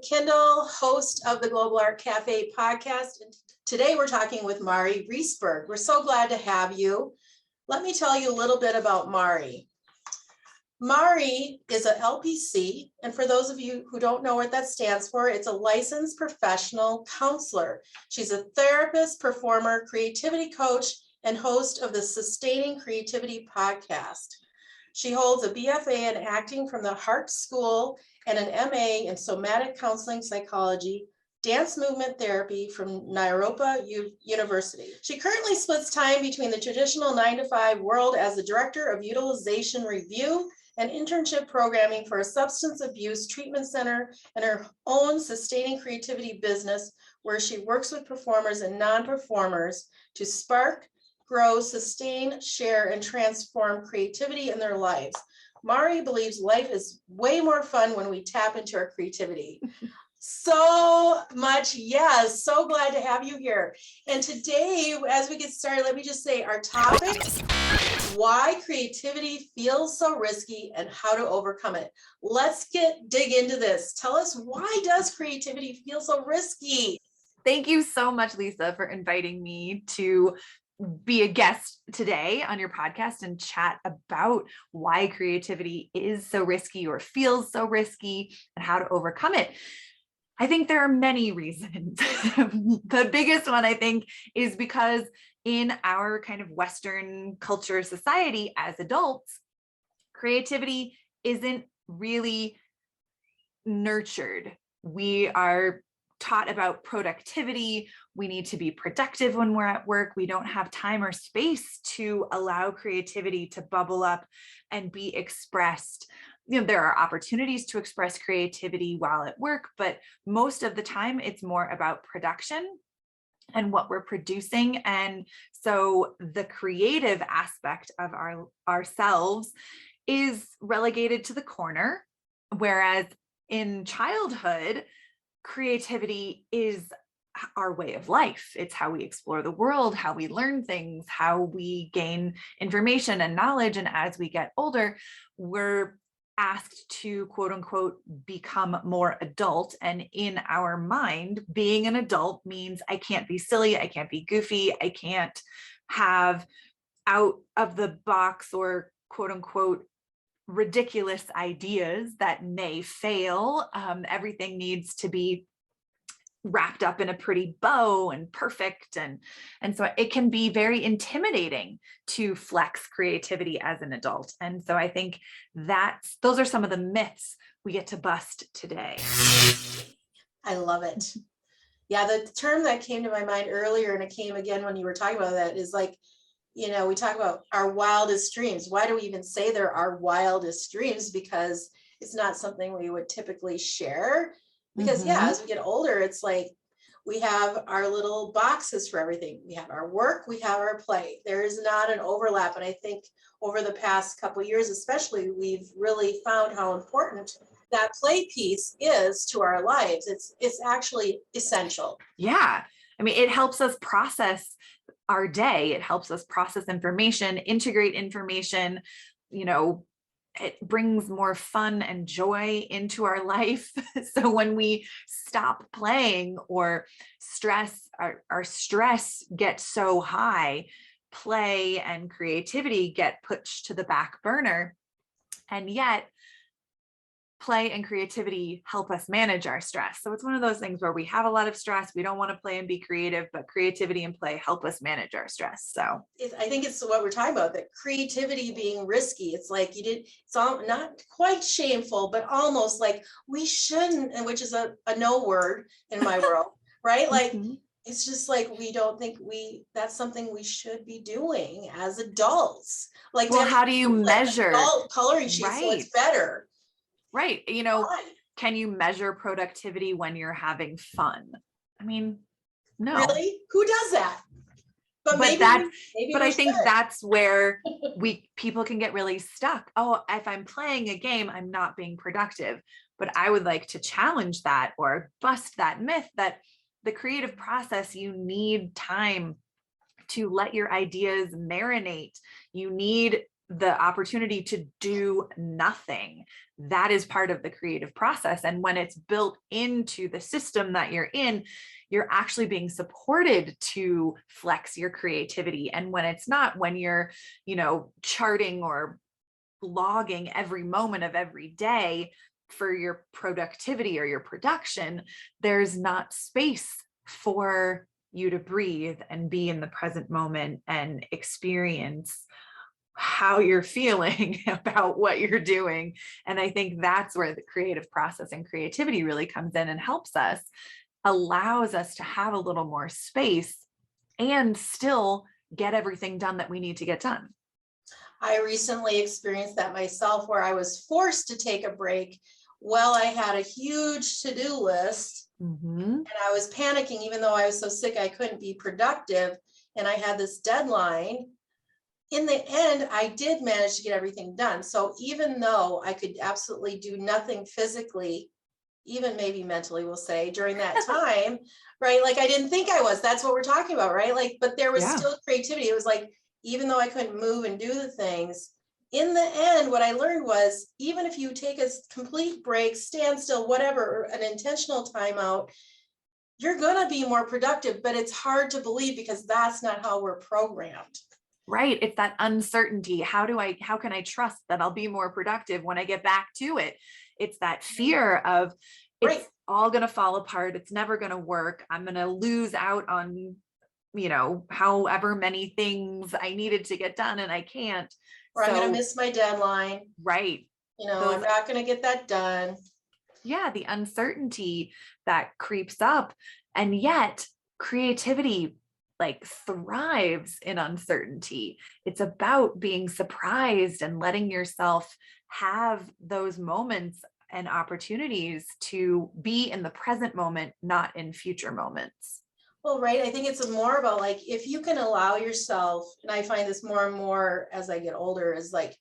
Kindle, host of the Global Art Cafe podcast. And today we're talking with Mari Reisberg. We're so glad to have you. Let me tell you a little bit about Mari. Mari is a LPC, and for those of you who don't know what that stands for, it's a licensed professional counselor. She's a therapist, performer, creativity coach, and host of the Sustaining Creativity podcast. She holds a BFA in acting from the Hart School and an MA in somatic counseling psychology, dance movement therapy from Nairobi University. She currently splits time between the traditional 9-to-5 world as the director of utilization review and internship programming for a substance abuse treatment center and her own sustaining creativity business, where she works with performers and non-performers to spark, grow, sustain, share, and transform creativity in their lives. Mari believes life is way more fun when we tap into our creativity. So much, yes. So glad to have you here. And today, as we get started, let me just say our topic, why creativity feels so risky and how to overcome it. Let's dig into this. Tell us, why does creativity feel so risky? Thank you so much, Lisa, for inviting me to be a guest today on your podcast and chat about why creativity is so risky or feels so risky and how to overcome it. I think there are many reasons. The biggest one, I think, is because in our kind of Western culture society as adults, creativity isn't really nurtured. We are taught about productivity. We need to be productive when we're at work. We don't have time or space to allow creativity to bubble up and be expressed. You know, there are opportunities to express creativity while at work, but most of the time it's more about production and what we're producing. And so the creative aspect of ourselves is relegated to the corner, whereas in childhood, creativity is our way of life. It's how we explore the world, how we learn things, how we gain information and knowledge. And as we get older, we're asked to, quote unquote, become more adult. And in our mind, being an adult means I can't be silly, I can't be goofy, I can't have out of the box or, quote unquote, ridiculous ideas that may fail. Everything needs to be wrapped up in a pretty bow and perfect. And so it can be very intimidating to flex creativity as an adult. And so I think those are some of the myths we get to bust today. I love it. Yeah, the term that came to my mind earlier, and it came again when you were talking about that, is like, you know, we talk about our wildest dreams. Why do we even say they're our wildest dreams? Because it's not something we would typically share. Because yeah, as we get older, it's like we have our little boxes for everything. We have our work, we have our play. There is not an overlap. And I think over the past couple of years, especially, we've really found how important that play piece is to our lives. It's actually essential. Yeah. I mean, it helps us process our day. It helps us process information, integrate information, you know, it brings more fun and joy into our life. So when we stop playing or our stress gets so high, play and creativity get pushed to the back burner. And yet play and creativity help us manage our stress. So it's one of those things where we have a lot of stress. We don't want to play and be creative, but creativity and play help us manage our stress. So I think it's what we're talking about, that creativity being risky. It's like it's all not quite shameful, but almost like we shouldn't, and which is a no word in my world, right? Like, it's just like, we don't think that's something we should be doing as adults. Like, well, how do you measure coloring sheets? Right. So it's better. Right. You know, can you measure productivity when you're having fun? I mean, no. Really? Who does that? But I think that's where people can get really stuck. Oh, if I'm playing a game, I'm not being productive. But I would like to challenge that or bust that myth that the creative process, you need time to let your ideas marinate. You need the opportunity to do nothing. That is part of the creative process. And when it's built into the system that you're in, you're actually being supported to flex your creativity. And when it's not, when you're, charting or logging every moment of every day for your productivity or your production, there's not space for you to breathe and be in the present moment and experience how you're feeling about what you're doing. And I think that's where the creative process and creativity really comes in and helps us, allows us to have a little more space and still get everything done that we need to get done. I recently experienced that myself, where I was forced to take a break. Well, I had a huge to-do list, and I was panicking, even though I was so sick I couldn't be productive, and I had this deadline. In the end, I did manage to get everything done. So even though I could absolutely do nothing physically, even maybe mentally, we'll say, during that time, right? Like, I didn't think I was, that's what we're talking about, right? Like, but there was still creativity. It was like, even though I couldn't move and do the things, in the end, what I learned was, even if you take a complete break, stand still, whatever, an intentional timeout, you're going to be more productive. But it's hard to believe, because that's not how we're programmed. Right. It's that uncertainty. How can I trust that I'll be more productive when I get back to it? It's that fear of it's all going to fall apart. It's never going to work. I'm going to lose out on, however many things I needed to get done and I can't. Or I'm going to miss my deadline. Right. I'm not going to get that done. Yeah. The uncertainty that creeps up. And yet creativity thrives in uncertainty. It's about being surprised and letting yourself have those moments and opportunities to be in the present moment, not in future moments. Well, right. I think it's more about, like, if you can allow yourself, and I find this more and more as I get older, is like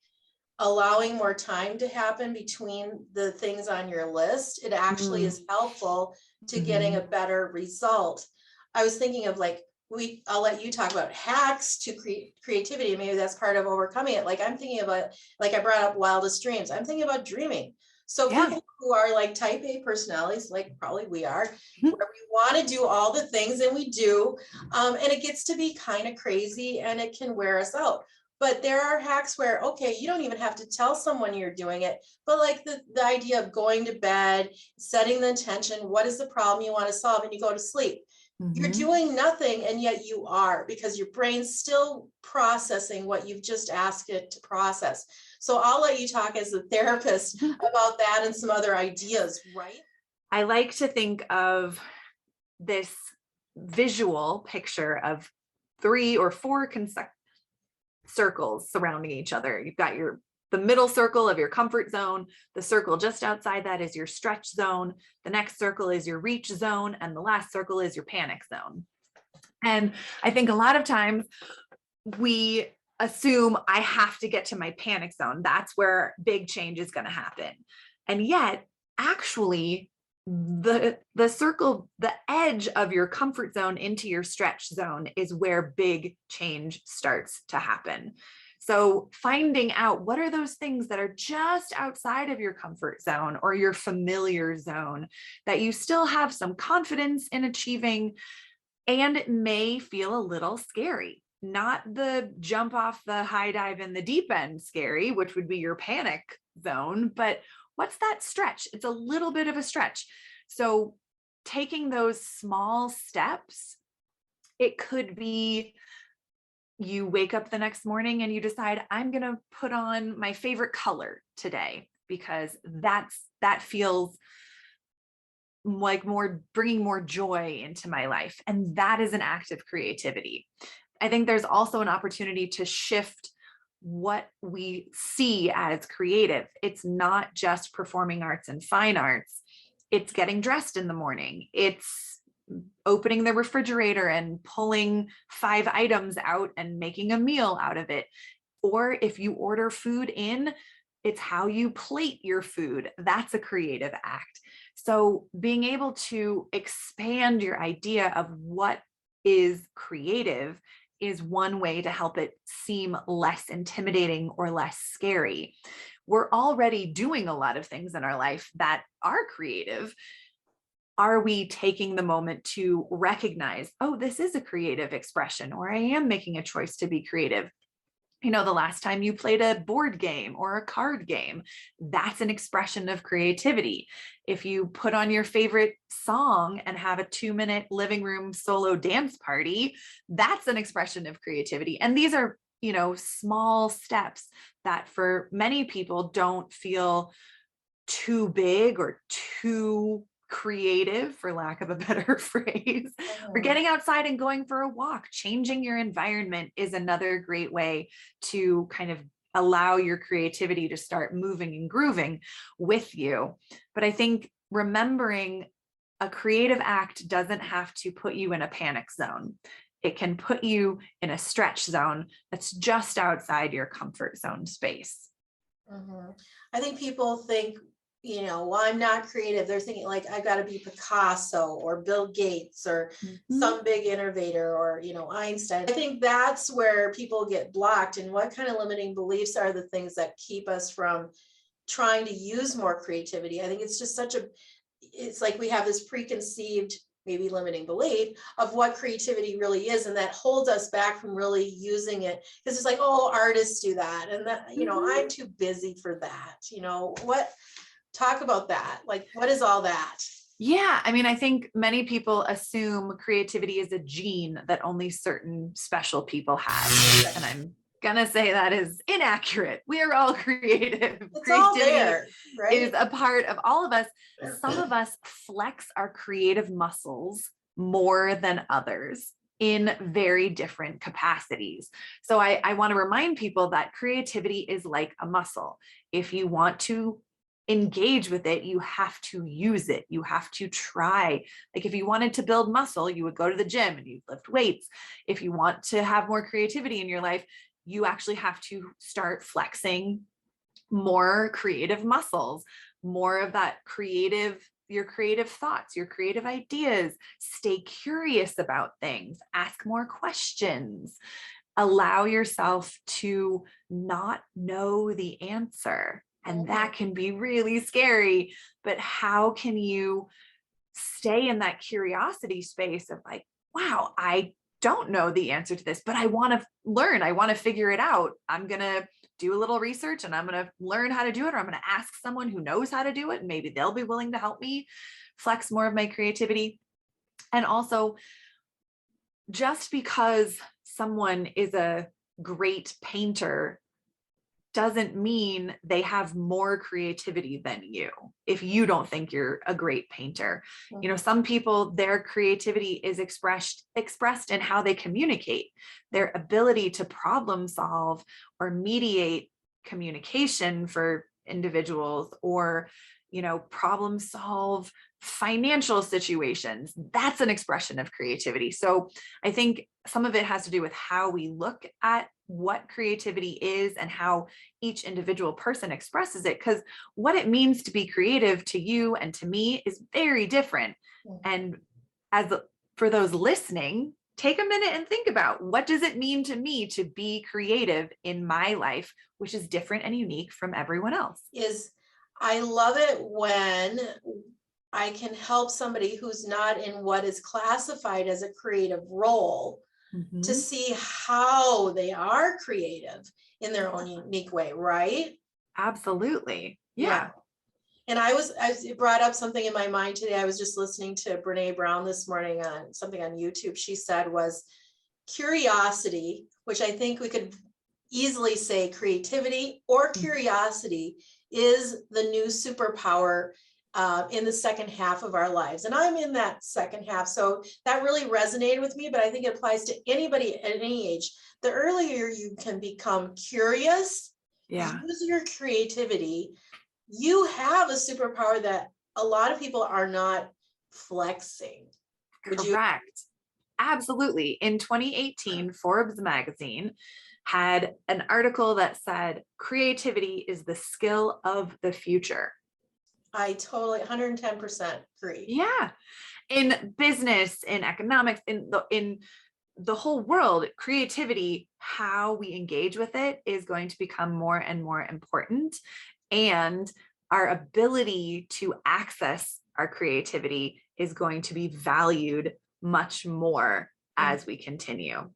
allowing more time to happen between the things on your list. It actually is helpful to getting a better result. I was thinking of I'll let you talk about hacks to creativity. Maybe that's part of overcoming it. Like, I'm thinking about, like I brought up wildest dreams. I'm thinking about dreaming. So people who are like type A personalities, like probably we are, where we want to do all the things, and we do, and it gets to be kind of crazy and it can wear us out. But there are hacks where, okay, you don't even have to tell someone you're doing it, but like the idea of going to bed, setting the intention, what is the problem you want to solve, and you go to sleep. You're doing nothing, and yet you are, because your brain's still processing what you've just asked it to process. So I'll let you talk as a therapist about that and some other ideas, right? I like to think of this visual picture of 3 or 4 circles surrounding each other. You've got the middle circle of your comfort zone. The circle just outside that is your stretch zone. The next circle is your reach zone. And the last circle is your panic zone. And I think a lot of times we assume I have to get to my panic zone. That's where big change is going to happen. And yet, actually, the circle, the edge of your comfort zone into your stretch zone is where big change starts to happen. So finding out what are those things that are just outside of your comfort zone or your familiar zone that you still have some confidence in achieving, and it may feel a little scary. Not the jump off the high dive in the deep end scary, which would be your panic zone, but what's that stretch? It's a little bit of a stretch. So taking those small steps, it could be you wake up the next morning and you decide, I'm going to put on my favorite color today, because that feels like bringing more joy into my life. And that is an act of creativity. I think there's also an opportunity to shift what we see as creative. It's not just performing arts and fine arts. It's getting dressed in the morning. It's opening the refrigerator and pulling 5 items out and making a meal out of it. Or if you order food in, it's how you plate your food. That's a creative act. So being able to expand your idea of what is creative is one way to help it seem less intimidating or less scary. We're already doing a lot of things in our life that are creative. Are we taking the moment to recognize, oh, this is a creative expression, or I am making a choice to be creative? The last time you played a board game or a card game, that's an expression of creativity. If you put on your favorite song and have a 2-minute living room solo dance party, that's an expression of creativity. And these are, small steps that for many people don't feel too big or too creative, for lack of a better phrase, or getting outside and going for a walk. Changing your environment is another great way to kind of allow your creativity to start moving and grooving with you. But I think remembering a creative act doesn't have to put you in a panic zone. It can put you in a stretch zone that's just outside your comfort zone space. I think people think, well, I'm not creative. They're thinking like, I got to be Picasso or Bill Gates or some big innovator or, Einstein. I think that's where people get blocked. And what kind of limiting beliefs are the things that keep us from trying to use more creativity? I think it's just it's like we have this preconceived, maybe limiting belief of what creativity really is. And that holds us back from really using it. Because it's like, oh, artists do that. And that, I'm too busy for that. Talk about that. Like, what is all that? Yeah. I think many people assume creativity is a gene that only certain special people have. And I'm going to say that is inaccurate. We are all creative. It's all there, right? Is a part of all of us. Some of us flex our creative muscles more than others in very different capacities. So I want to remind people that creativity is like a muscle. If you want to engage with it, you have to use it. You have to try. Like if you wanted to build muscle, you would go to the gym and you'd lift weights. If you want to have more creativity in your life, you actually have to start flexing more creative muscles, more of that your creative thoughts, your creative ideas. Stay curious about things, ask more questions, allow yourself to not know the answer. And that can be really scary, but how can you stay in that curiosity space of like, wow, I don't know the answer to this, but I want to learn. I want to figure it out. I'm going to do a little research and I'm going to learn how to do it, or I'm going to ask someone who knows how to do it. And maybe they'll be willing to help me flex more of my creativity. And also, just because someone is a great painter doesn't mean they have more creativity than you if you don't think you're a great painter. Some people, their creativity is expressed in how they communicate, their ability to problem solve or mediate communication for individuals, or problem solve financial situations. That's an expression of creativity. So I think some of it has to do with how we look at what creativity is and how each individual person expresses it, because what it means to be creative to you and to me is very different. And for those listening, take a minute and think about, what does it mean to me to be creative in my life, which is different and unique from everyone else. I love it when I can help somebody who's not in what is classified as a creative role to see how they are creative in their own unique way, right? Absolutely. Yeah. And it brought up something in my mind today. I was just listening to Brene Brown this morning on something on YouTube. She said was curiosity, which I think we could easily say creativity or curiosity is the new superpower in the second half of our lives. And I'm in that second half. So that really resonated with me, but I think it applies to anybody at any age. The earlier you can become curious, use your creativity, you have a superpower that a lot of people are not flexing. Correct. Absolutely. In 2018, Forbes magazine had an article that said, creativity is the skill of the future. I totally 110% agree. Yeah. In business, in economics, in the whole world, creativity, how we engage with it is going to become more and more important. And our ability to access our creativity is going to be valued much more as we continue.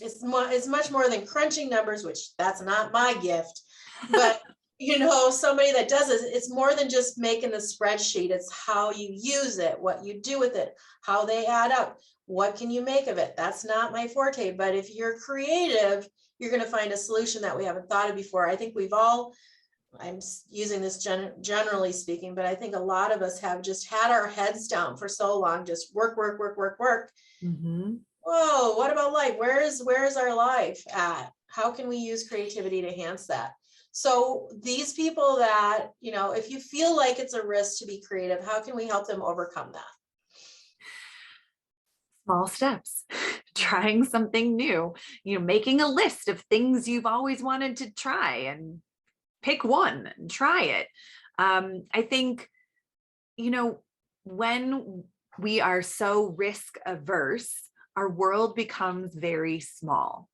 It's much more than crunching numbers, which that's not my gift, but somebody that does it, it's more than just making the spreadsheet. It's how you use it, what you do with it, how they add up, what can you make of it. That's not my forte, but if you're creative, you're going to find a solution that we haven't thought of before. I think I'm using this generally speaking, but I think a lot of us have just had our heads down for so long, just work. Whoa, what about life? Where is our life at? How can we use creativity to enhance that? So these people that, if you feel like it's a risk to be creative, how can we help them overcome that? Small steps, trying something new, making a list of things you've always wanted to try and pick one and try it. I think, when we are so risk averse, our world becomes very small.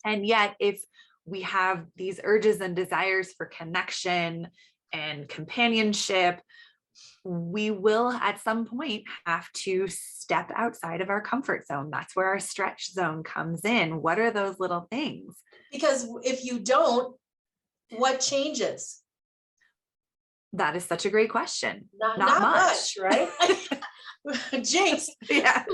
And yet, if we have these urges and desires for connection and companionship, we will at some point have to step outside of our comfort zone. That's where our stretch zone comes in. What are those little things? Because if you don't, what changes? That is such a great question. Not much, right? Jinx. Yeah.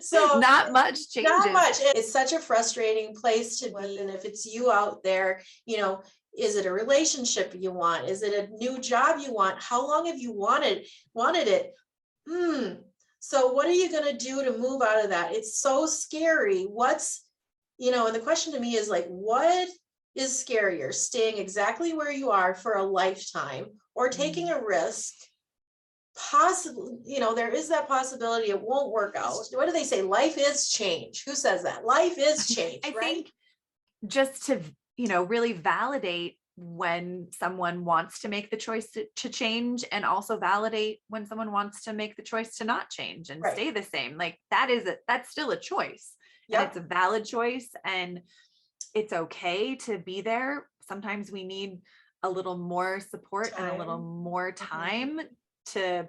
So not much changes. Not much. It's such a frustrating place to be. And if it's you out there, is it a relationship you want? Is it a new job you want? How long have you wanted it? So what are you going to do to move out of that? It's so scary. And the question to me is like, what is scarier, staying exactly where you are for a lifetime or taking a risk? Possibly, there is that possibility it won't work out. What do they say? Life is change. Who says that? Life is change. I right? think just to, really validate when someone wants to make the choice to change, and also validate when someone wants to make the choice to not change and stay the same. Like that's still a choice. And it's a valid choice, and it's okay to be there. Sometimes we need a little more support and a little more time to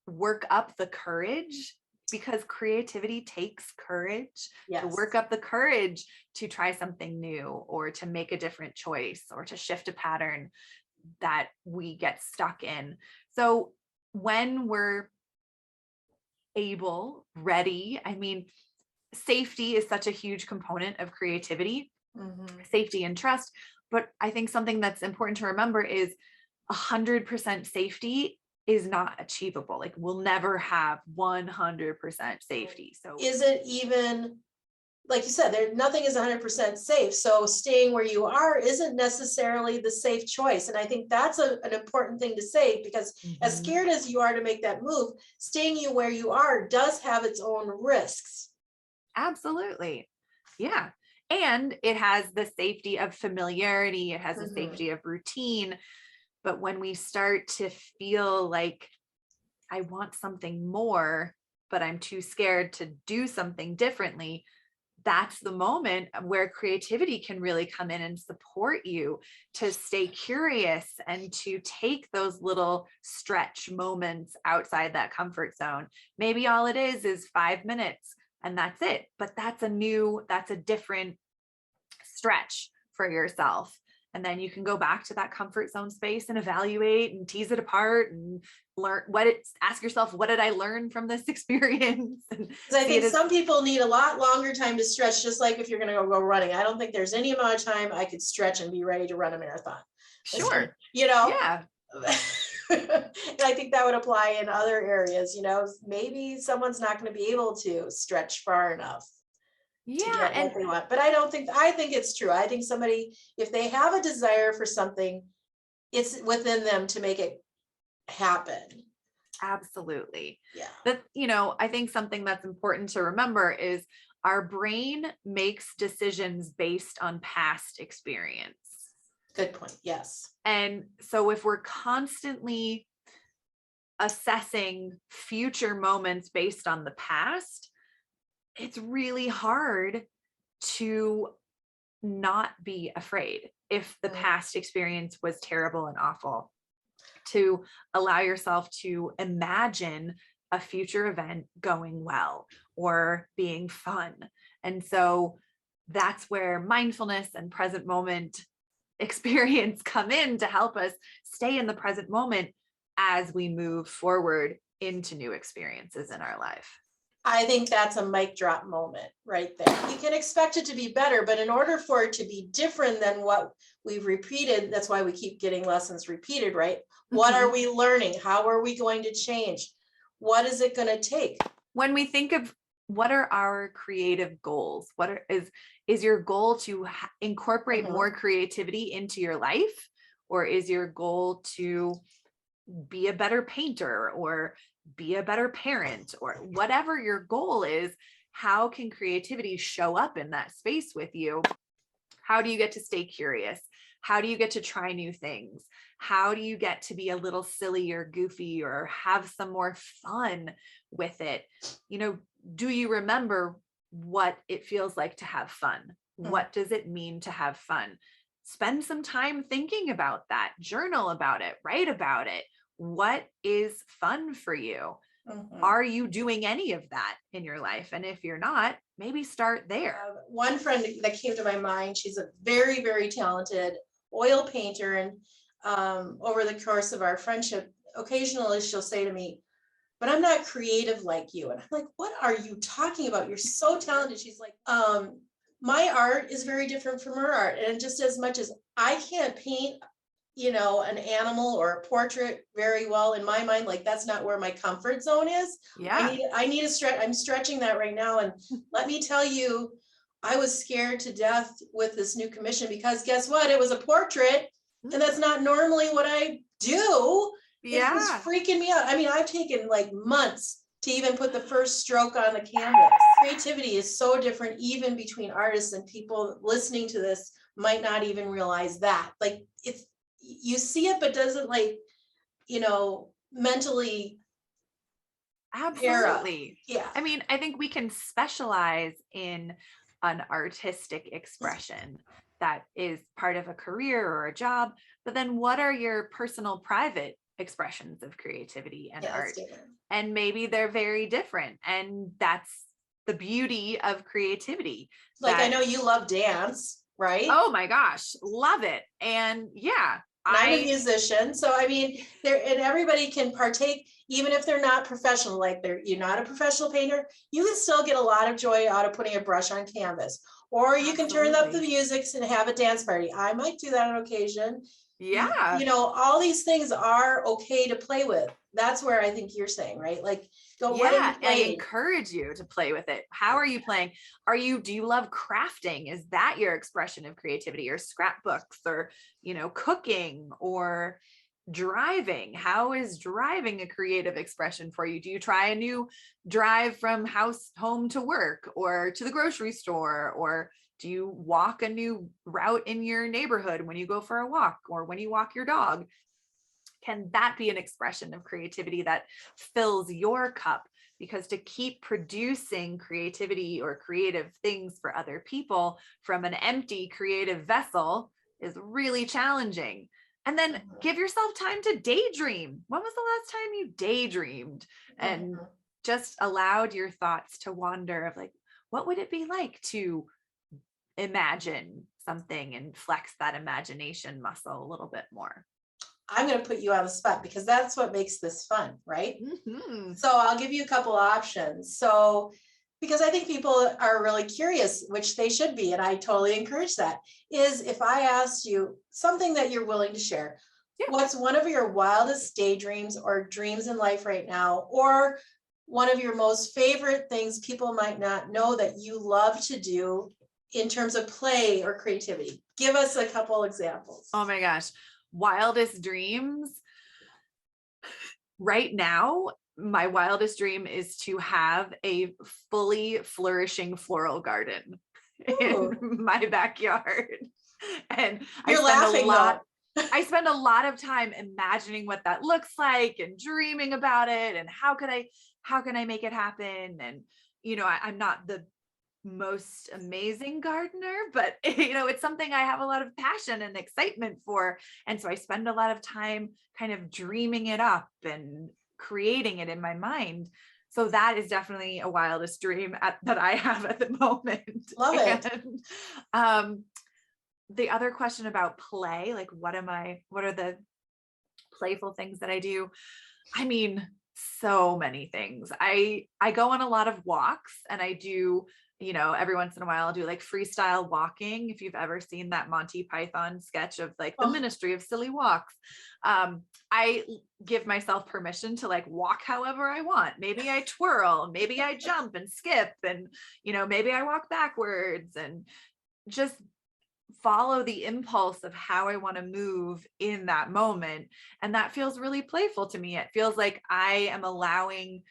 work up the courage, because creativity takes courage. To work up the courage to try something new, or to make a different choice, or to shift a pattern that we get stuck in. So when we're ready, safety is such a huge component of creativity, safety and trust. But I think something that's important to remember is 100% safety is not achievable. Like we'll never have 100% safety. So is it even, like you said, nothing is 100% safe. So staying where you are isn't necessarily the safe choice. And I think that's an important thing to say, because as scared as you are to make that move, staying where you are does have its own risks. Absolutely. Yeah. And it has the safety of familiarity. It has the safety of routine. But when we start to feel like I want something more, but I'm too scared to do something differently, that's the moment where creativity can really come in and support you to stay curious and to take those little stretch moments outside that comfort zone. Maybe all it is 5 minutes and that's it. But that's a different stretch for yourself. And then you can go back to that comfort zone space and evaluate and tease it apart and ask yourself, what did I learn from this experience? I think some people need a lot longer time to stretch, just like if you're going to go running. I don't think there's any amount of time I could stretch and be ready to run a marathon. Sure. Yeah. And I think that would apply in other areas. Maybe someone's not going to be able to stretch far enough. Yeah, and what they want. But I think it's true. I think somebody, if they have a desire for something, it's within them to make it happen. Absolutely. Yeah. That, I think something that's important to remember is our brain makes decisions based on past experience. Good point. Yes. And so if we're constantly assessing future moments based on the past, it's really hard to not be afraid if the past experience was terrible and awful, to allow yourself to imagine a future event going well or being fun. And so that's where mindfulness and present moment experience come in to help us stay in the present moment as we move forward into new experiences in our life. I think that's a mic drop moment right there. You can expect it to be better, but in order for it to be different than what we've repeated, that's why we keep getting lessons repeated, right? What are we learning? How are we going to change? What is it going to take? When we think of what are our creative goals, is your goal to incorporate more creativity into your life? Or is your goal to be a better painter or be a better parent, or whatever your goal is? How can creativity show up in that space with you? How do you get to stay curious? How do you get to try new things? How do you get to be a little silly or goofy or have some more fun with it? Do you remember what it feels like to have fun? What does it mean to have fun? Spend some time thinking about that. Journal about it. Write about it. What is fun for you? Are you doing any of that in your life? And if you're not, maybe start there. One friend that came to my mind, she's a very, very talented oil painter. And over the course of our friendship, occasionally she'll say to me, but I'm not creative like you. And I'm like, what are you talking about? You're so talented. She's like, my art is very different from her art. And just as much as I can't paint, an animal or a portrait very well, in my mind, like that's not where my comfort zone is. Yeah. I need to stretch. I'm stretching that right now. And let me tell you, I was scared to death with this new commission because guess what? It was a portrait and that's not normally what I do. Yeah. It was freaking me out. I mean, I've taken like months to even put the first stroke on the canvas. Creativity is so different, even between artists, and people listening to this might not even realize that. Like you see it, but doesn't mentally. Absolutely. Yeah. I mean, I think we can specialize in an artistic expression that is part of a career or a job, but then what are your personal private expressions of creativity and art? And maybe they're very different. And that's the beauty of creativity. Like, I know you love dance, right? Oh my gosh, love it. And yeah, I'm a musician. So I mean, and everybody can partake, even if they're not professional, like you're not a professional painter, you can still get a lot of joy out of putting a brush on canvas. Or you can turn up the music and have a dance party. I might do that on occasion. Yeah. All these things are okay to play with. That's where I think you're saying, right? Like, I encourage you to play with it. How are you playing? Do you love crafting? Is that your expression of creativity, or scrapbooks, or, cooking, or driving? How is driving a creative expression for you? Do you try a new drive from home to work or to the grocery store, or do you walk a new route in your neighborhood when you go for a walk or when you walk your dog? Can that be an expression of creativity that fills your cup? Because to keep producing creativity or creative things for other people from an empty creative vessel is really challenging. And then give yourself time to daydream. When was the last time you daydreamed and just allowed your thoughts to wander of like, what would it be like to imagine something and flex that imagination muscle a little bit more? I'm going to put you on the spot because that's what makes this fun, right? So I'll give you a couple options. So, because I think people are really curious, which they should be, and I totally encourage that, is if I asked you something that you're willing to share, what's one of your wildest daydreams or dreams in life right now, or one of your most favorite things people might not know that you love to do in terms of play or creativity? Give us a couple examples. Oh my gosh. Wildest dreams. Right now, my wildest dream is to have a fully flourishing floral garden in my backyard. And You're laughing, I spend a lot of time imagining what that looks like and dreaming about it and how can I make it happen? And I'm not the most amazing gardener, but it's something I have a lot of passion and excitement for. And so I spend a lot of time kind of dreaming it up and creating it in my mind. So that is definitely a wildest dream that I have at the moment. Love it. And the other question about play, like what are the playful things that I do? I mean, so many things. I go on a lot of walks, and I do, every once in a while I'll do like freestyle walking. If you've ever seen that Monty Python sketch of like the Ministry of Silly Walks, I give myself permission to like walk however I want. Maybe I twirl, maybe I jump and skip, and maybe I walk backwards, and just follow the impulse of how I want to move in that moment. And that feels really playful to me. It feels like I am allowing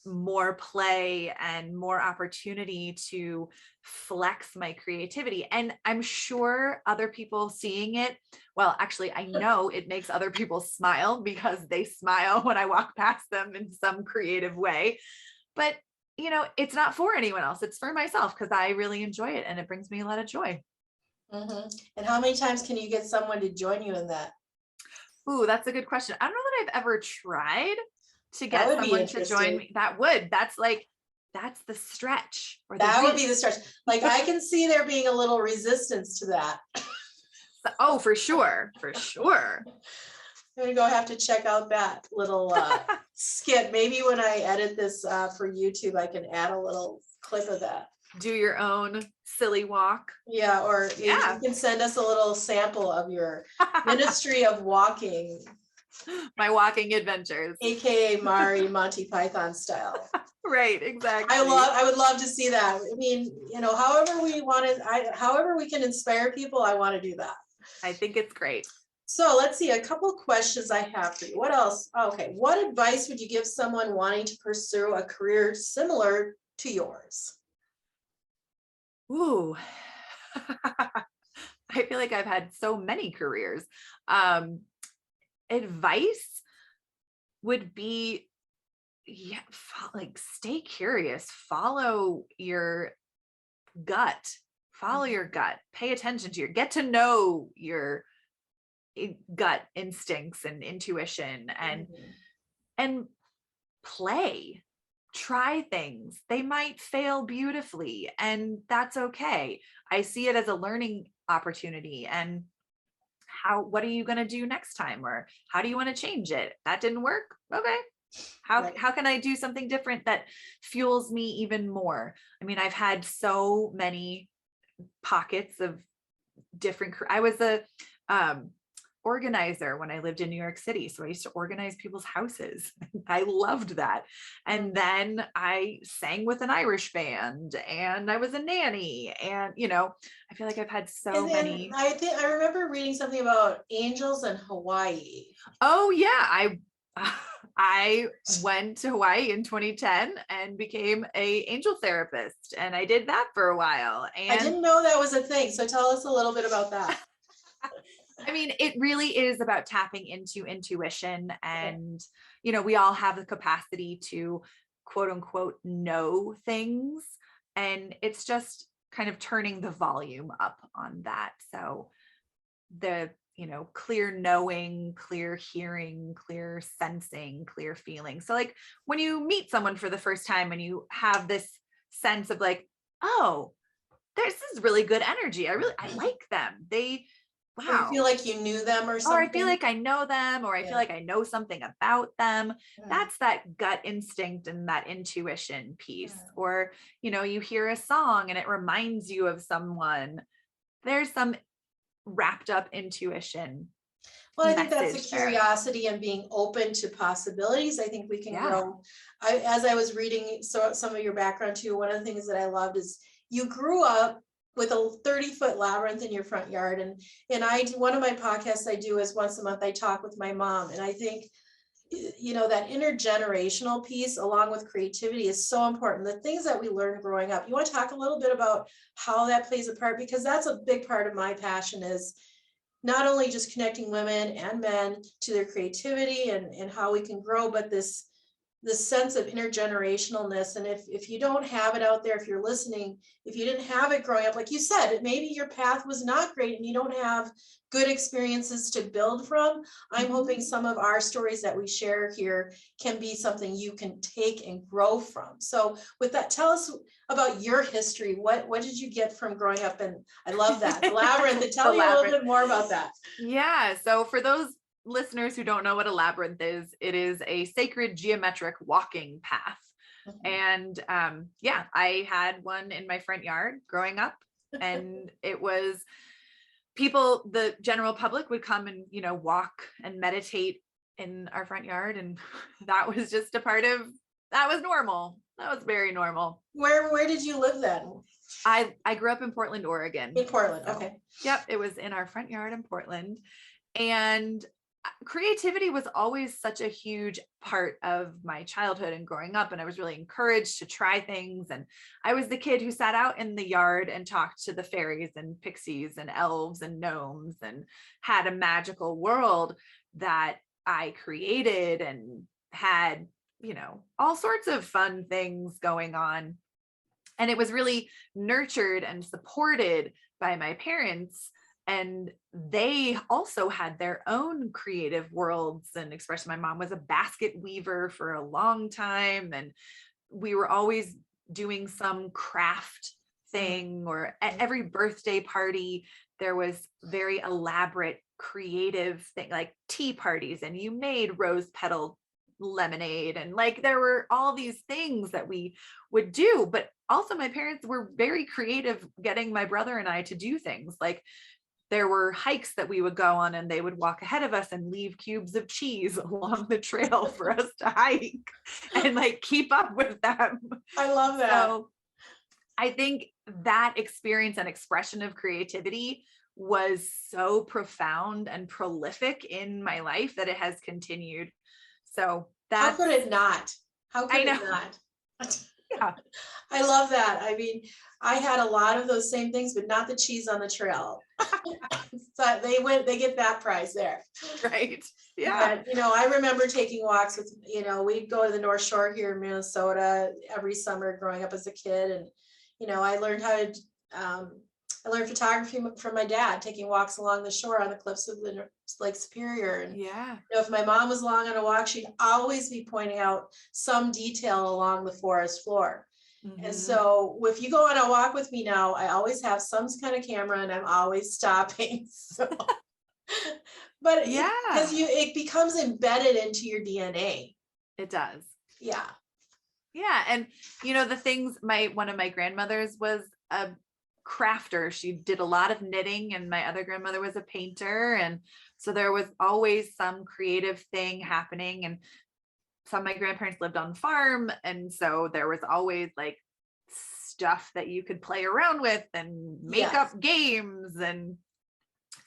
more play and more opportunity to flex my creativity. And I'm sure other people seeing it, well, actually, I know it makes other people smile because they smile when I walk past them in some creative way. But, it's not for anyone else. It's for myself because I really enjoy it and it brings me a lot of joy. Mm-hmm. And how many times can you get someone to join you in that? Ooh, that's a good question. I don't know that I've ever tried to get someone to join me. That's the stretch. Or that would be the stretch. Like I can see there being a little resistance to that. Oh, for sure. For sure. I'm gonna go have to check out that little skit. Maybe when I edit this for YouTube, I can add a little clip of that. Do your own silly walk. Yeah, or maybe you can send us a little sample of your Ministry of Walking. My walking adventures. AKA Mari Monty Python style. Right, exactly. I would love to see that. I mean, however we can inspire people, I want to do that. I think it's great. So let's see, a couple of questions I have for you. What else? Okay, what advice would you give someone wanting to pursue a career similar to yours? Ooh, I feel like I've had so many careers. Advice would be, stay curious, follow your gut, pay attention to get to know your gut instincts and intuition, and play. Try things. They might fail beautifully, and that's okay. I see it as a learning opportunity. And what are you going to do next time? Or how do you want to change it? That didn't work. Okay. How can I do something different that fuels me even more? I mean, I've had so many pockets of different, I was a, organizer when I lived in New York City. So I used to organize people's houses. I loved that. And then I sang with an Irish band, and I was a nanny, and I feel like I've had so many. I remember reading something about angels in Hawaii. Oh yeah. I went to Hawaii in 2010 and became an angel therapist, and I did that for a while. And I didn't know that was a thing. So tell us a little bit about that. I mean, it really is about tapping into intuition, and, we all have the capacity to quote unquote know things, and it's just kind of turning the volume up on that. So the, clear knowing, clear hearing, clear sensing, clear feeling. So like when you meet someone for the first time and you have this sense of like, oh, this is really good energy. I like them. Wow. Or you feel like you knew them or something. Or I feel like I know them, or I feel like I know something about them. That's that gut instinct and that intuition piece. Or, you hear a song and it reminds you of someone. There's some wrapped up intuition. Well, I think that's the curiosity and being open to possibilities. I think we can grow. As I was reading some of your background too, one of the things that I loved is you grew up with a 30-foot labyrinth in your front yard. And one of my podcasts I do is once a month, I talk with my mom. And I think, that intergenerational piece along with creativity is so important. The things that we learned growing up, you want to talk a little bit about how that plays a part, because that's a big part of my passion, is not only just connecting women and men to their creativity and how we can grow, but this the sense of intergenerationalness. And if you don't have it out there, if you're listening, if you didn't have it growing up, like you said, maybe your path was not great and you don't have good experiences to build from. I'm hoping some of our stories that we share here can be something you can take and grow from. So with that, tell us about your history. What did you get from growing up? And I love that, the labyrinth. Tell me a little bit more about that. Yeah. So for those listeners who don't know what a labyrinth is, it is a sacred geometric walking path. And yeah, I had one in my front yard growing up, and it was people, the general public would come and, walk and meditate in our front yard. And that was just a part of, that was normal. That was very normal. Where did you live then? I grew up in Portland, Oregon. In Portland. Okay. Yep. It was in our front yard in Portland. And creativity was always such a huge part of my childhood and growing up. And I was really encouraged to try things. And I was the kid who sat out in the yard and talked to the fairies and pixies and elves and gnomes and had a magical world that I created and had, all sorts of fun things going on. And it was really nurtured and supported by my parents. And they also had their own creative worlds and expression. My mom was a basket weaver for a long time. And we were always doing some craft thing, or at every birthday party, there was very elaborate creative thing, like tea parties, and you made rose petal lemonade. And like, there were all these things that we would do, but also my parents were very creative getting my brother and I to do things. Like, there were hikes that we would go on and they would walk ahead of us and leave cubes of cheese along the trail for us to hike and like keep up with them. I love that. So I think that experience and expression of creativity was so profound and prolific in my life that it has continued. So how could it not? How could it not? Yeah. I love that. I mean, I had a lot of those same things, but not the cheese on the trail. So they get that prize there. Right. Yeah. But, I remember taking walks with, we'd go to the North Shore here in Minnesota every summer growing up as a kid. And, I learned I learned photography from my dad, taking walks along the shore on the cliffs of the Lake Superior. And yeah, if my mom was along on a walk, she'd always be pointing out some detail along the forest floor. And so if you go on a walk with me now, I always have some kind of camera and I'm always stopping. So, but yeah, because it becomes embedded into your DNA. It does. Yeah. Yeah. And the things, one of my grandmothers was a crafter. She did a lot of knitting, and my other grandmother was a painter. And so there was always some creative thing happening. And some of my grandparents lived on farm. And so there was always like stuff that you could play around with and make up games. And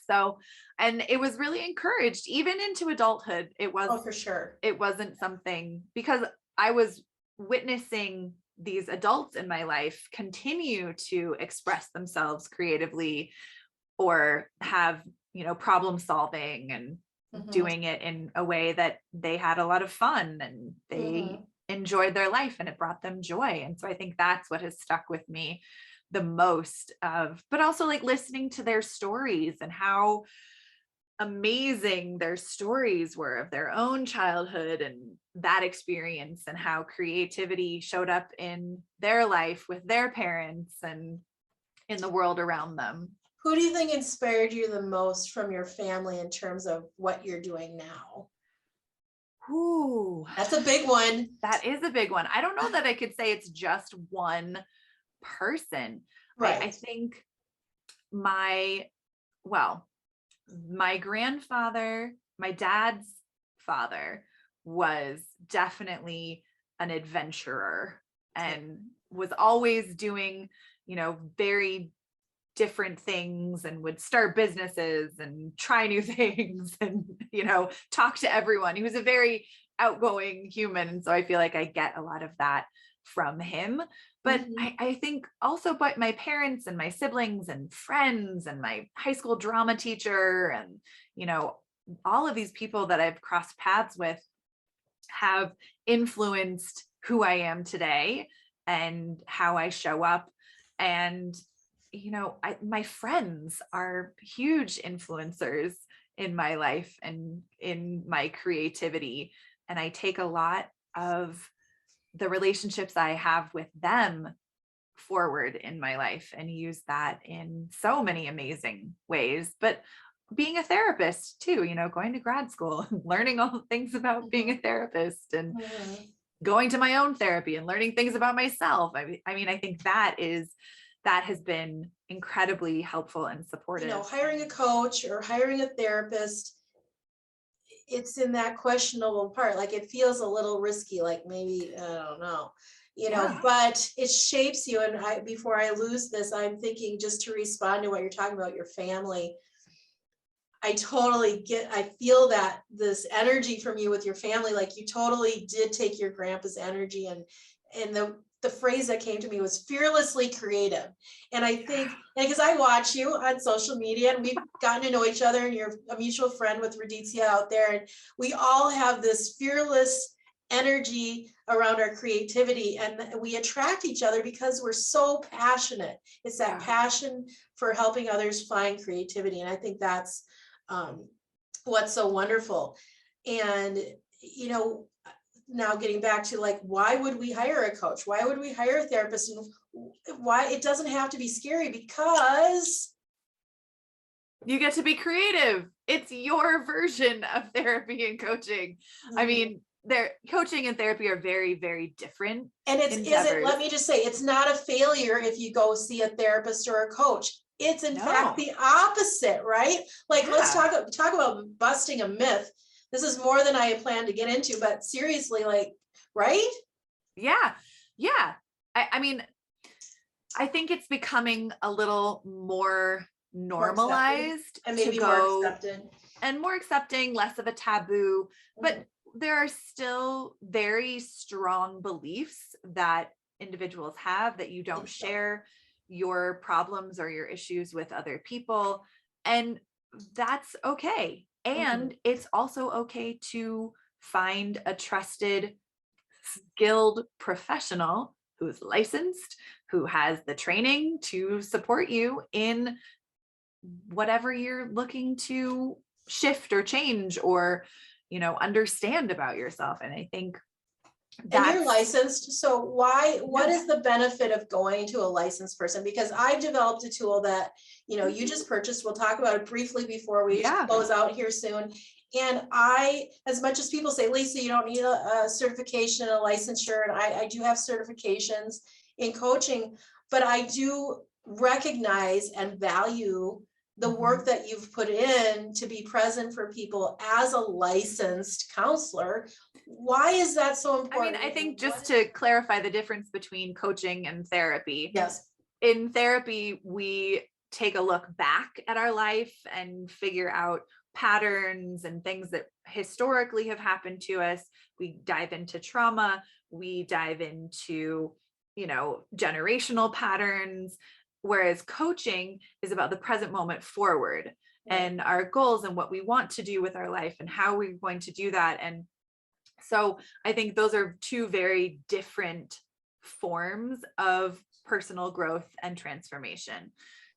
so, and it was really encouraged even into adulthood. It was, for sure. It wasn't something, because I was witnessing these adults in my life continue to express themselves creatively or have, problem solving and doing it in a way that they had a lot of fun and they enjoyed their life and it brought them joy. And so I think that's what has stuck with me the most but also like listening to their stories and how amazing their stories were of their own childhood and that experience, and how creativity showed up in their life with their parents and in the world around them. Who do you think inspired you the most from your family in terms of what you're doing now? Ooh, that's a big one. That is a big one. I don't know that I could say it's just one person. Right. I think my grandfather, my dad's father, was definitely an adventurer and was always doing, very different things and would start businesses and try new things and, talk to everyone. He was a very outgoing human. And so I feel like I get a lot of that from him. But I think also by my parents and my siblings and friends and my high school drama teacher and, all of these people that I've crossed paths with, have influenced who I am today and how I show up. And, my friends are huge influencers in my life and in my creativity. And I take a lot of the relationships I have with them forward in my life and use that in so many amazing ways. But being a therapist too, going to grad school and learning all the things about being a therapist and going to my own therapy and learning things about myself. I think that has been incredibly helpful and supportive. Hiring a coach or hiring a therapist, it's in that questionable part. Like it feels a little risky, like maybe, I don't know, but it shapes you. And before I lose this, I'm thinking, just to respond to what you're talking about, your family, I feel that this energy from you with your family, like you totally did take your grandpa's energy, and the phrase that came to me was fearlessly creative. And I think, because I watch you on social media and we've gotten to know each other, and you're a mutual friend with Raditya out there, and we all have this fearless energy around our creativity, and we attract each other because we're so passionate. It's that passion for helping others find creativity. And I think that's what's so wonderful. And, now getting back to like, why would we hire a coach? Why would we hire a therapist? And why it doesn't have to be scary, because you get to be creative. It's your version of therapy and coaching. I mean, coaching and therapy are very, very different. And let me just say, it's not a failure if you go see a therapist or a coach. It's in fact the opposite, right? Like, let's talk about busting a myth. This is more than I had planned to get into, but seriously, like, right? Yeah. I mean, I think it's becoming a little more normalized, and maybe more accepted, and more accepting, less of a taboo. But there are still very strong beliefs that individuals have that you don't share your problems or your issues with other people. And that's okay. And it's also okay to find a trusted, skilled professional who's licensed, who has the training to support you in whatever you're looking to shift or change or, understand about yourself. And I think and you're licensed. So what is the benefit of going to a licensed person? Because I've developed a tool that, you just purchased. We'll talk about it briefly before we close out here soon. And as much as people say, Lisa, you don't need a certification, a licensure, and I do have certifications in coaching, but I do recognize and value the work that you've put in to be present for people as a licensed counselor. Why is that so important? I think just to clarify the difference between coaching and therapy. Yes. In therapy, we take a look back at our life and figure out patterns and things that historically have happened to us. We dive into trauma. We dive into, generational patterns. Whereas coaching is about the present moment forward and our goals and what we want to do with our life and how we're going to do that. And so I think those are two very different forms of personal growth and transformation.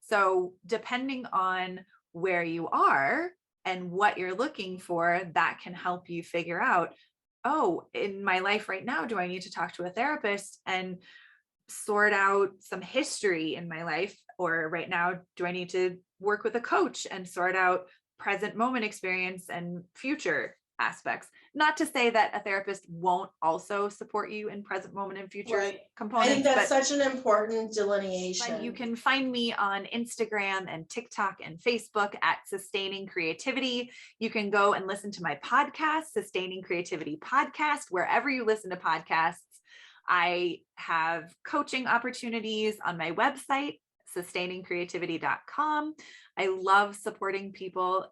So depending on where you are and what you're looking for, that can help you figure out, in my life right now, do I need to talk to a therapist and sort out some history in my life? Or right now, do I need to work with a coach and sort out present moment experience and future aspects? Not to say that a therapist won't also support you in present moment and future components. I think that's such an important delineation. But you can find me on Instagram and TikTok and Facebook at Sustaining Creativity. You can go and listen to my podcast, Sustaining Creativity Podcast, wherever you listen to podcasts. I have coaching opportunities on my website, sustainingcreativity.com. I love supporting people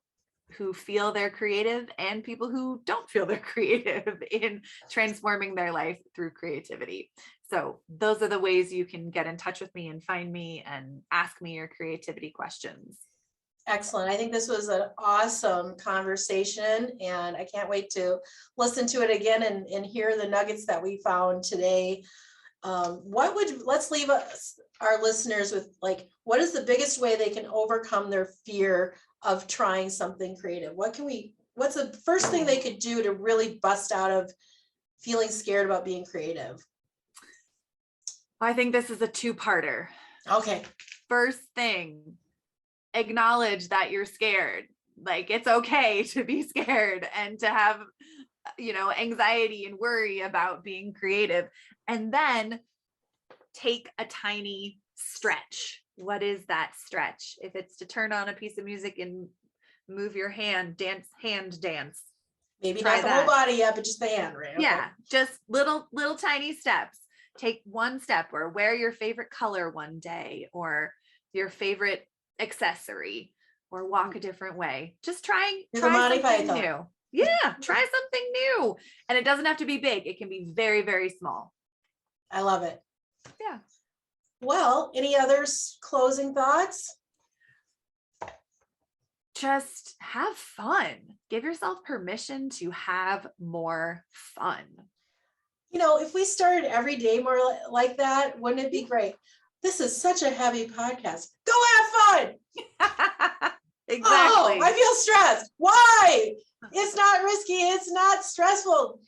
who feel they're creative and people who don't feel they're creative in transforming their life through creativity. So those are the ways you can get in touch with me and find me and ask me your creativity questions. Excellent. I think this was an awesome conversation, and I can't wait to listen to it again and hear the nuggets that we found today. Let's leave our listeners with, like, what is the biggest way they can overcome their fear of trying something creative? What's the first thing they could do to really bust out of feeling scared about being creative? I think this is a two-parter. Okay. First thing, acknowledge that you're scared. Like, it's okay to be scared and to have, anxiety and worry about being creative. And then take a tiny stretch. What is that stretch? If it's to turn on a piece of music and move your hand dance. Maybe Try not the that. whole body yet, but just the hand, right? Okay. Yeah, just little tiny steps. Take one step, or wear your favorite color one day, or your favorite accessory, or walk a different way. Just try Monty something Python. new. Yeah, try something new. And it doesn't have to be big. It can be very, very small. I love it. Yeah. Well, any other closing thoughts? Just have fun. Give yourself permission to have more fun. If we started every day more like that, wouldn't it be great? This is such a heavy podcast. Go have fun. Exactly. Oh, I feel stressed. Why? It's not risky. It's not stressful.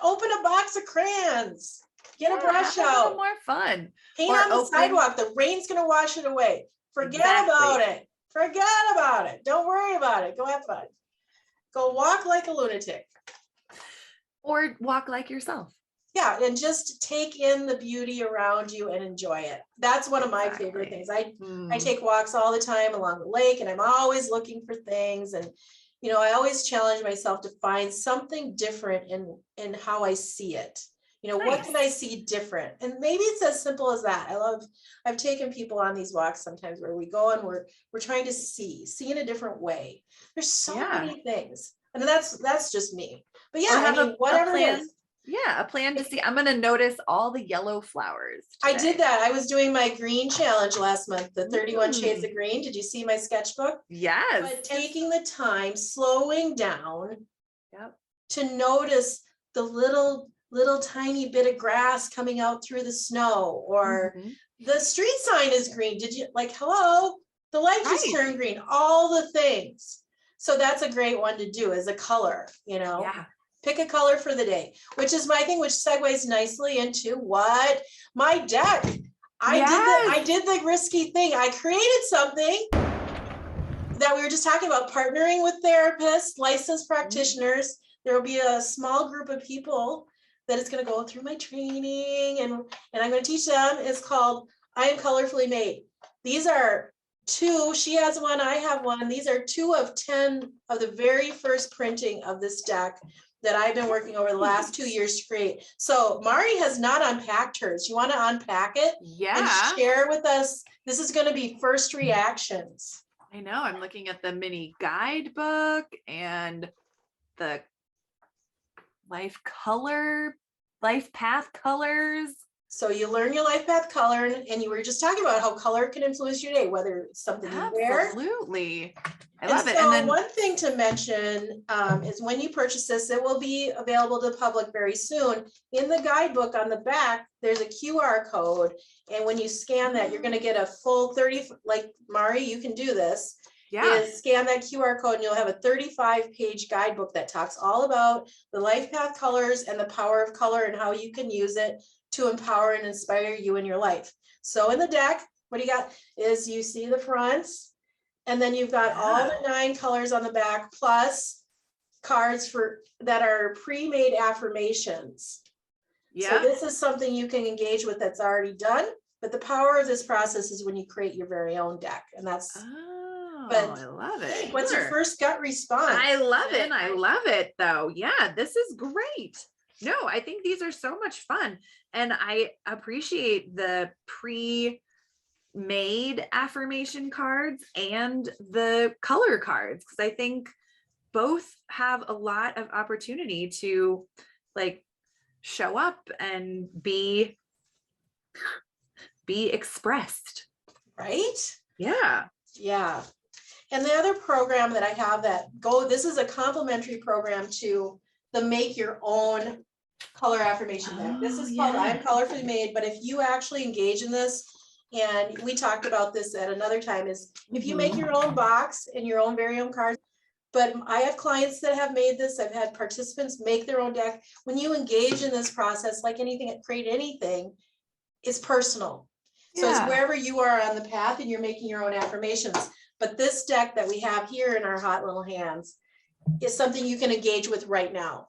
Open a box of crayons. Get a brush have a out. little more fun. Paint Or on the sidewalk. The rain's going to wash it away. Forget about it. Forget about it. Don't worry about it. Go have fun. Go walk like a lunatic. Or walk like yourself. Yeah, and just take in the beauty around you and enjoy it. That's one of my favorite things. I take walks all the time along the lake, and I'm always looking for things. And, I always challenge myself to find something different in how I see it. What can I see different? And maybe it's as simple as that. I've taken people on these walks sometimes where we go and we're trying to see in a different way. There's so many things. And that's just me. But yeah, whatever it is. Yeah, a plan to see. I'm going to notice all the yellow flowers today. I did that. I was doing my green challenge last month, the 31 Shades of Green. Did you see my sketchbook? Yes. But taking the time, slowing down to notice the little tiny bit of grass coming out through the snow, or the street sign is green. Did you hello? The light just turned green, all the things. So that's a great one to do as a color, Yeah. Pick a color for the day, which is my thing, which segues nicely into what my deck. I did the risky thing. I created something that we were just talking about, partnering with therapists, licensed practitioners. There will be a small group of people that is going to go through my training, and I'm going to teach them. It's called I Am Colorfully Made. These are two, she has one, I have one. These are 2 of 10 of the very first printing of this deck that I've been working over the last 2 years to create. So Mari has not unpacked hers. You want to unpack it? Yeah. And share with us. This is going to be first reactions. I know. I'm looking at the mini guidebook and the life path colors. So you learn your life path color, and you were just talking about how color can influence your day, whether it's something you wear. Absolutely. I love it. So and then one thing to mention is when you purchase this, it will be available to the public very soon. In the guidebook on the back, there's a QR code. And when you scan that, you're going to get a full 30, like Mari, you can do this. Is scan that QR code and you'll have a 35-page guidebook that talks all about the life path colors and the power of color and how you can use it to empower and inspire you in your life. So in the deck, what you got is you see the fronts, and then you've got all the 9 colors on the back, plus cards that are pre-made affirmations. So this is something you can engage with that's already done, but the power of this process is when you create your very own deck. And that's I love it. What's your first gut response? I love it. I love it though. Yeah, this is great. No, I think these are so much fun. And I appreciate the pre-made affirmation cards and the color cards, because I think both have a lot of opportunity to show up and be expressed. Right? Yeah. Yeah. And the other program that I have this is a complimentary program to the Make Your Own Color Affirmation Deck. This is called I Am Colorfully Made, but if you actually engage in this, and we talked about this at another time, is if you make your own box and your own very own cards. But I have clients that have made this. I've had participants make their own deck. When you engage in this process, like anything, create anything, it's personal. So it's wherever you are on the path and you're making your own affirmations. But this deck that we have here in our hot little hands is something you can engage with right now.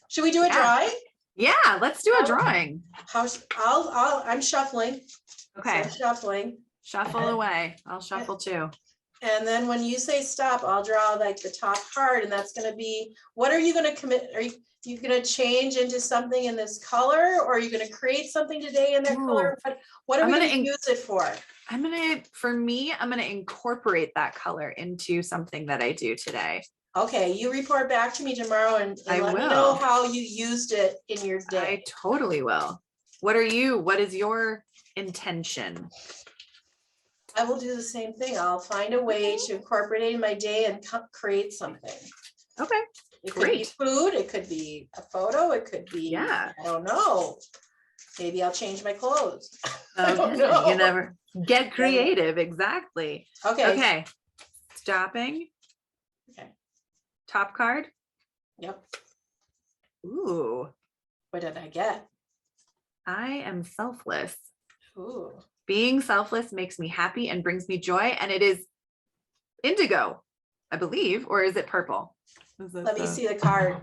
Should we do a drawing? Yeah, let's do a drawing. I'm shuffling. Okay. So I'm shuffling. Shuffle away. I'll shuffle too. And then when you say stop, I'll draw like the top card, and that's going to be, what are you going to commit? Are you going to change into something in this color, or are you going to create something today in that color? What are we going to use it for? I'm going to incorporate that color into something that I do today. Okay, you report back to me tomorrow and let me know how you used it in your day. I totally will. What is your intention? I will do the same thing. I'll find a way to incorporate it in my day and create something. Okay. It could be food. It could be a photo. It could be, I don't know. Maybe I'll change my clothes. I don't know. You never get creative. Exactly. Okay. Stopping. Okay. Top card. Yep. Ooh. What did I get? I am selfless. Ooh. Being selfless makes me happy and brings me joy. And it is indigo, I believe, or is it purple? Let me see the card.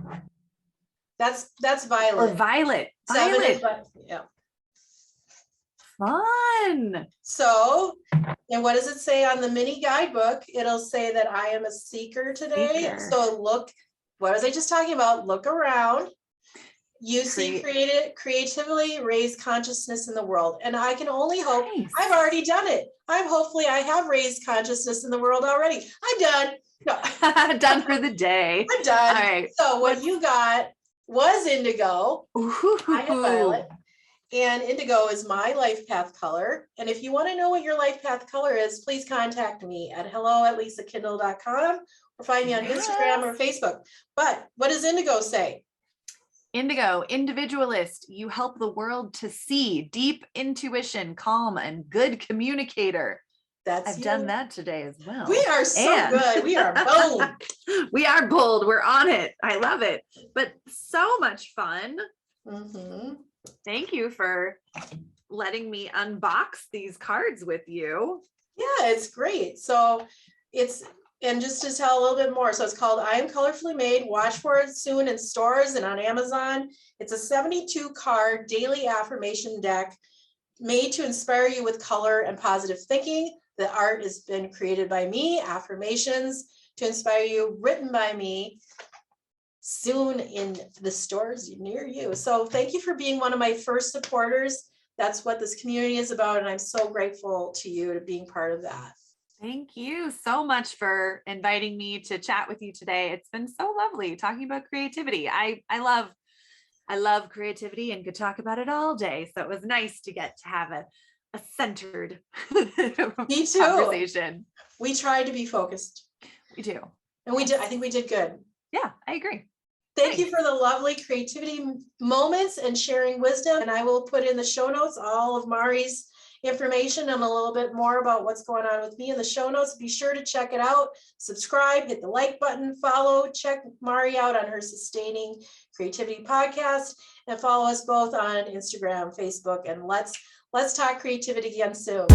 That's violet. Or violet. Violet. Yeah. Fun. So, and what does it say on the mini guidebook? It'll say that I am a seeker today. So look, what was I just talking about? Look around. You see, creatively raise consciousness in the world. And I can only hope I've already done it. Hopefully I have raised consciousness in the world already. I'm done. No. Done for the day. I'm done. All right. So what you got was indigo. I have violet. And indigo is my life path color. And if you want to know what your life path color is, please contact me at hello@lisakindle.com or find me on Instagram or Facebook. But what does indigo say? Indigo, individualist. You help the world to see, deep intuition, calm, and good communicator. I've done that today as well. We are so good. We are bold. We are bold. We're on it. I love it. But so much fun. Mm-hmm. Thank you for letting me unbox these cards with you. Yeah, it's great. So and just to tell a little bit more, so it's called I Am Colorfully Made. Watch for it soon in stores and on Amazon. It's a 72 card daily affirmation deck made to inspire you with color and positive thinking. The art has been created by me, affirmations to inspire you, written by me, soon in the stores near you. So thank you for being one of my first supporters. That's what this community is about, and I'm so grateful to you to being part of that. Thank you so much for inviting me to chat with you today. It's been so lovely talking about creativity. I love creativity and could talk about it all day. So it was nice to get to have a centered Me too. conversation. We tried to be focused. We do. And we did. I think we did good. Yeah, I agree. Thank you for the lovely creativity moments and sharing wisdom. And I will put in the show notes all of Mari's information and a little bit more about what's going on with me in the show notes. Be sure to check it out, subscribe, hit the like button, follow, check Mari out on her Sustaining Creativity podcast, and follow us both on Instagram, Facebook, and let's talk creativity again soon.